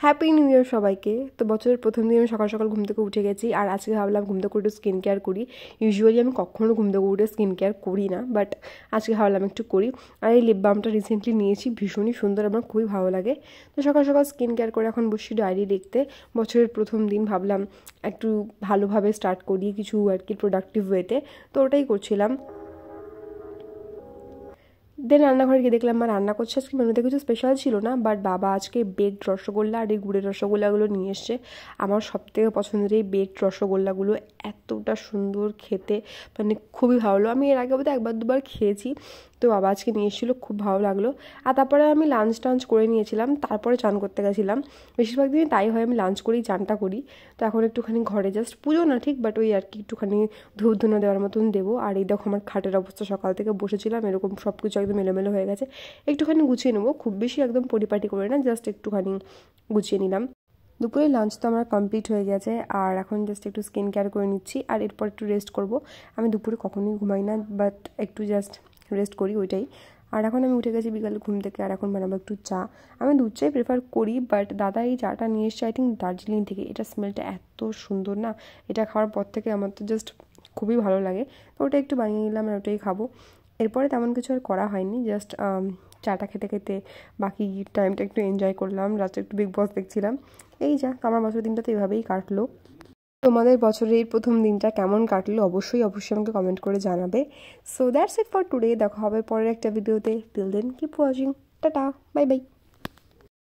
Happy new year সবাইকে। তো বছরের প্রথম দিন আমি সকাল সকাল ঘুম থেকে উঠে গেছি, আর আজকে ভাবলাম ঘুম থেকে একটু স্কিন কেয়ার করি। ইউজুয়ালি আমি কখনো ঘুম থেকে উঠে স্কিন কেয়ার করি না, বাট আজকে ভাবলাম একটু করি। আর এই লিপ বামটা রিসেন্টলি নিয়েছি, ভীষণই সুন্দর, আমার খুবই ভালো লাগে। তো সকাল সকাল স্কিন কেয়ার করে এখন বসছি ডায়েরি লিখতে। বছরের প্রথম দিন ভাবলাম একটু ভালোভাবে স্টার্ট করি, কিছু আর কি প্রোডাক্টিভ ওয়েতে। তো ওটাই করছিলাম। দেন রান্নাঘরে গিয়ে দেখলাম মা রান্না করছে। আজকে মেনুতে কিছু স্পেশাল ছিল না, বাট বাবা আজকে বেকড রসগোল্লা আর এই গুড়ের রসগোল্লাগুলো নিয়ে এসছে। আমার সবথেকে পছন্দের এই বেকড রসগোল্লাগুলো এতটা সুন্দর খেতে, মানে খুবই ভালো। আমি এর আগে বোধহয় একবার দুবার খেয়েছি। তো বাবা আজকে নিয়ে এসেছিলো, খুব ভালো লাগলো। আর তারপরে আমি লাঞ্চ টাঞ্চ করে নিয়েছিলাম, তারপরে চান করতে গেছিলাম। বেশিরভাগ দিনই তাই হয়, আমি লাঞ্চ করেই চানটা করি। তো এখন একটুখানি ঘরে জাস্ট পুজো না ঠিক, বাট ওই আর কি একটুখানি ধূপ ধুনো দেওয়ার মতন দেবো। আর এই দেখো আমার খাটের অবস্থা, সকাল থেকে বসেছিলাম এরকম সব কিছু একদম এলোমেলো হয়ে গেছে। একটুখানি গুছিয়ে নেবো, খুব বেশি একদম পরিপাটি করে না, জাস্ট একটুখানি গুছিয়ে নিলাম। দুপুরে লাঞ্চ তো আমার কমপ্লিট হয়ে গেছে, আর এখন জাস্ট একটু স্কিন কেয়ার করে নিচ্ছি, আর এরপর একটু রেস্ট করব। আমি দুপুরে কখনোই ঘুমাই না, বাট একটু জাস্ট রেস্ট করি, ওইটাই। আর এখন আমি উঠে গেছি বিকালে ঘুম থেকে, আর এখন বানাবো একটু চা। আমি দুধ চাই প্রেফার করি, বাট দাদা এই চাটা নিয়ে এসছে আই থিঙ্ক দার্জিলিং থেকে। এটা স্মেলটা এত সুন্দর না, এটা খাওয়ার পর থেকে আমার তো জাস্ট খুবই ভালো লাগে। তো ওটা একটু বানিয়ে নিলাম আর ওটাই খাবো। এরপরে তেমন কিছু আর করা হয়নি, জাস্ট চাটা খেতে খেতে বাকি টাইমটা একটু এনজয় করলাম। রাত্রে একটু বিগ বস দেখছিলাম। এই যা, আমার বছরের দিনটা তো এভাবেই কাটলো। তোমাদের বছরের এই প্রথম দিনটা কেমন কাটলো অবশ্যই অবশ্যই আমাকে কমেন্ট করে জানাবে। So that's it for today. দেখা হবে পরের একটা ভিডিওতে। Till then keep watching. Ta-ta, bye by.